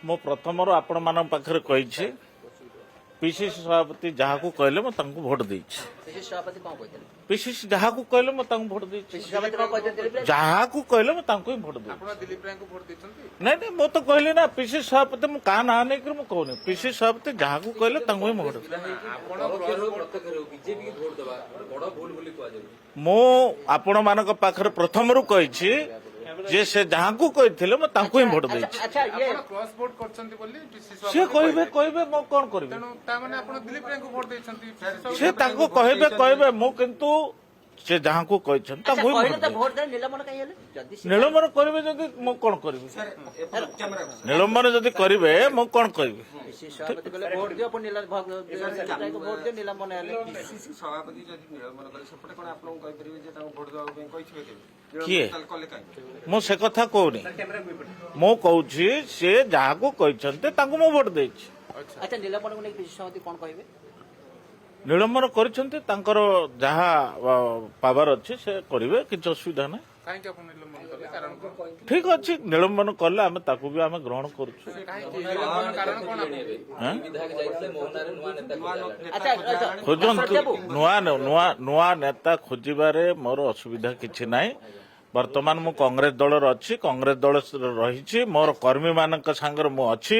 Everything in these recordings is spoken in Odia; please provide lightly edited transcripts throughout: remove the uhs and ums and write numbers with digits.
ମୁଁ ପ୍ରଥମରୁ ଆପଣମାନଙ୍କ ପାଖରେ କହିଛି ପିସିସି ସଭାପତି ଯାହାକୁ କହିଲେ ମୁଁ ତାଙ୍କୁ ଭୋଟ ଦେଇଛି। ପିସିସି ସଭାପତି କଣ କହିଥିଲେ? ପିସିସି ଯାହାକୁ କହିଲେ ମୁଁ ତାଙ୍କୁ ଭୋଟ ଦେଇଛି। ପିସିସି ସଭାପତି କଣ କହିଥିଲେ? ଯାହାକୁ କହିଲେ ମୁଁ ତାଙ୍କୁ ହିଁ ଭୋଟ ଦେଇଛି। ଆପଣ ଦିଲ୍ଲୀପ ରାୟଙ୍କୁ ଭୋଟ ଦେଇଛନ୍ତି? ନାଇଁ ନାଇଁ ମୁଁ ତ କହିଲି ନା ପିସିସି ସଭାପତି ମୁଁ କାହା ନାଁ ନେଇକରି ମୁଁ କହୁନି। ପିସିସି ସଭାପତି ଯାହାକୁ କହିଲେ ତାଙ୍କୁ ହିଁ ଭୋଟ ଦେଇଛି। ମୁଁ ଆପଣମାନଙ୍କ ପାଖରେ ପ୍ରଥମରୁ କହିଛି ଯେ ସେ ଯାହାକୁ କହିଥିଲେ ମୁଁ ତାଙ୍କୁ ହିଁ ଭୋଟ ଦେଇଛି। ଆଚ୍ଛା ଇଏ ଆପଣ କ୍ରସ୍ ଭୋଟ କରିଛନ୍ତି ବୋଲି ପିସିସି ସିଏ ସଭାପତି କହିବେ ମୁଁ କଣ କରିବି? ତେଣୁ ତାମାନେ ଆପଣ ଦିଲ୍ଲୀପ ରାୟଙ୍କୁ ଭୋଟ ଦେଇଛନ୍ତି। ସେ ତାଙ୍କୁ କହିବେ ମୁଁ କିନ୍ତୁ ସେ ଯାହାଙ୍କୁ କହିଛନ୍ତି ତାଙ୍କୁ ହିଁ କହିଲେ ଭୋଟ ତ ଦେଇଛି। ଭୋଟ ଦେଲେ ନିଲମ୍ବନ କାହିଁ ହେଲେ? ଯଦି ସେ- ନିଲମ୍ବନ କରିବେ ଯଦି ମୁଁ କଣ କରିବି? ନିଲମ୍ବନ ଯଦି କରିବେ ମୁଁ କଣ କରିବି? ପିସିସି ସଭାପତି କହିଲେ ଭୋଟ ଦିଅ ପୁଣି ଭୋଟ ଦିଅ ନିଲମ୍ବନ ହେଲେ ପିସିସି ସଭାପତି ଯଦି ନିଲମ୍ବନ କଲେ ସେପଟେ କଣ ଆପଣଙ୍କୁ କହିପାରିବେ ଯେ ତାଙ୍କୁ ଭୋଟ ଦେବା ପାଇଁ କହିଥିବେ କେବେ? କିଏ? ତାହେଲେ କଲେ କାହିଁକି? ମୁଁ ସେ କଥା କହୁନି। ମୁଁ କହୁଛି ସେ ଯାହାକୁ କହିଛନ୍ତି ତାଙ୍କୁ ମୁଁ ଭୋଟ ଦେଇଛି। ଆଚ୍ଛା ନିଲମ୍ବନକୁ ନେଇ ପିସିସି ସଭାପତି କଣ କହିବେ? ନିଲମ୍ବନ କରିଛନ୍ତି ତାଙ୍କର ଯାହା ପାୱାର ଅଛି ସେ କରିବେ, କିଛି ଅସୁବିଧା ନାହିଁ। କାହିଁକି ଆପଣ ନିଲମ୍ବନ କଲେ? କାରଣ କଣ? ଠିକ ଅଛି, ନିଲମ୍ବନ କଲେ ଆମେ ତାକୁ ବି ଆମେ ଗ୍ରହଣ କରୁଛୁ। କାହିଁକି ନିଲମ୍ବନ କାରଣ କଣ? ହାଁ? ଆଚ୍ଛା ଖୋଜନ୍ତୁ ନୂଆ ନେତା ଖୋଜିବାରେ ମୋର ଅସୁବିଧା କିଛି ନାହିଁ। ବର୍ତ୍ତମାନ ମୁଁ କଂଗ୍ରେସ ଦଳର ଅଛି, କଂଗ୍ରେସ ଦଳ ରହିଛି, ମୋର କର୍ମୀମାନଙ୍କ ସାଙ୍ଗରେ ମୁଁ ଅଛି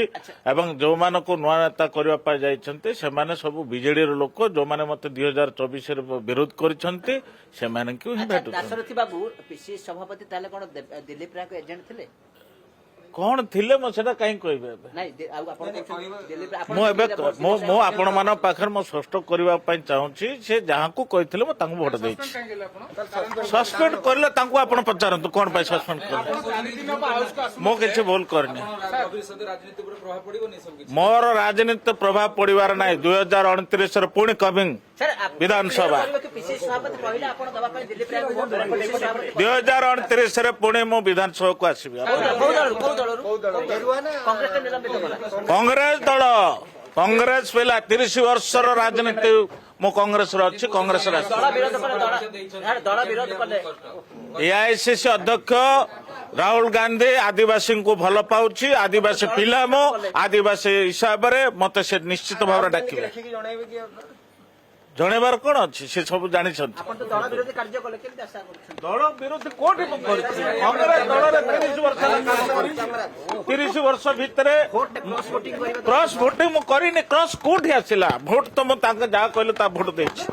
ଏବଂ ଯୋଉମାନଙ୍କୁ ନୂଆ ନେତା କରିବା ପାଇଁ ଯାଇଛନ୍ତି ସେମାନେ ସବୁ ବିଜେଡିର ଲୋକ, ଯୋଉମାନେ ମତେ 2024ରେ ବିରୋଧ କରିଛନ୍ତି ସେମାନଙ୍କୁ ହିଁ ଭେଟୁଛନ୍ତି। ଦାଶରଥୀ ବାବୁ ପିସିସି ସଭାପତି ତାହେଲେ କଣ ଦିଲ୍ଲୀପ ରାୟଙ୍କ ଏଜେଣ୍ଟ ଥିଲେ? କଣ ଥିଲେ ମୁଁ ସେଟା କାହିଁ କହିବି ଏବେ? ନାଇଁ ଆଉ ଆପଣ କହୁଛନ୍ତି ଦିଲ୍ଲୀପ ଆପଣ ମୁଁ ଏବେ ଦିଲ୍ଲୀପ ମୁଁ ଆପଣମାନଙ୍କ ପାଖରେ ମୁଁ ସ୍ପଷ୍ଟ କରିବା ପାଇଁ ଚାହୁଁଛି ସେ ଯାହାକୁ କହିଥିଲେ ମୁଁ ତାଙ୍କୁ ଭୋଟ ଦେଇଛି। କାହିଁକି ହେଲେ ଆପଣ? ସସ୍ପେଣ୍ଡ କରିଲେ ତାଙ୍କୁ ଆପଣ ପଚାରନ୍ତୁ କଣ ପାଇଁ ସସ୍ପେଣ୍ଡ କଲେ। ମୁଁ କିଛି ଭୁଲ କରିନି। ମୋର ରାଜନୀତି ପ୍ରଭାବ ପଡିବାର ନାହିଁ। 2029ରେ ପୁଣି କମିଂ ବିଧାନସଭା। ପିସିସି ସଭାପତି କହିଲେ ଆପଣ ଦେବା ପାଇଁ ଦିଲ୍ଲୀପ ରାୟଙ୍କୁ ଭୋଟ ଦେବେ। ପିସିସି ସଭାପତି 2029ରେ ପୁଣି ମୁଁ ବିଧାନସଭାକୁ ଆସିବି। କୋଉ ଦଳରୁ କଂଗ୍ରେସ ନିଲମ୍ବିତ କଲା। କଂଗ୍ରେସ ପିଲା 30 ବର୍ଷର ରାଜନୀତି ମୁଁ କଂଗ୍ରେସର ଅଛି, କଂଗ୍ରେସର ଅଛି। ଦଳ ବିରୋଧ କଲେ ଏଆଇସିସି ଅଧ୍ୟକ୍ଷ ରାହୁଲ ଗାନ୍ଧୀ ଆଦିବାସୀଙ୍କୁ ଭଲ ପାଉଛି, ଆଦିବାସୀ ପିଲା ମୁଁ ଆଦିବାସୀ ହିସାବରେ ମତେ ସେ ନିଶ୍ଚିତ ଭାବରେ ଡାକିବେ। ଜଣେଇବାର କଣ ଅଛି, ସେ ସବୁ ଜାଣିଛନ୍ତି। ଆପଣ ତ ଦଳ ବିରୋଧୀ କାର୍ଯ୍ୟ କଲେ କେମିତି ଆଶା କରୁଛନ୍ତି? ଦଳ ବିରୋଧୀ କୋଉଠି ମୁଁ କରିଛି? କଂଗ୍ରେସ ଦଳରେ 30 ବର୍ଷ ହେଲା କାମ କରିଛି। 30 ବର୍ଷ ଭିତରେ କ୍ରସ୍ ଭୋଟିଂ ମୁଁ କରିନି। କ୍ରସ୍ କୋଉଠି ଆସିଲା? ଭୋଟ ତ ମୁଁ ତାଙ୍କ ଯାହା କହିଲେ ତା ଭୋଟ ଦେଇଛି।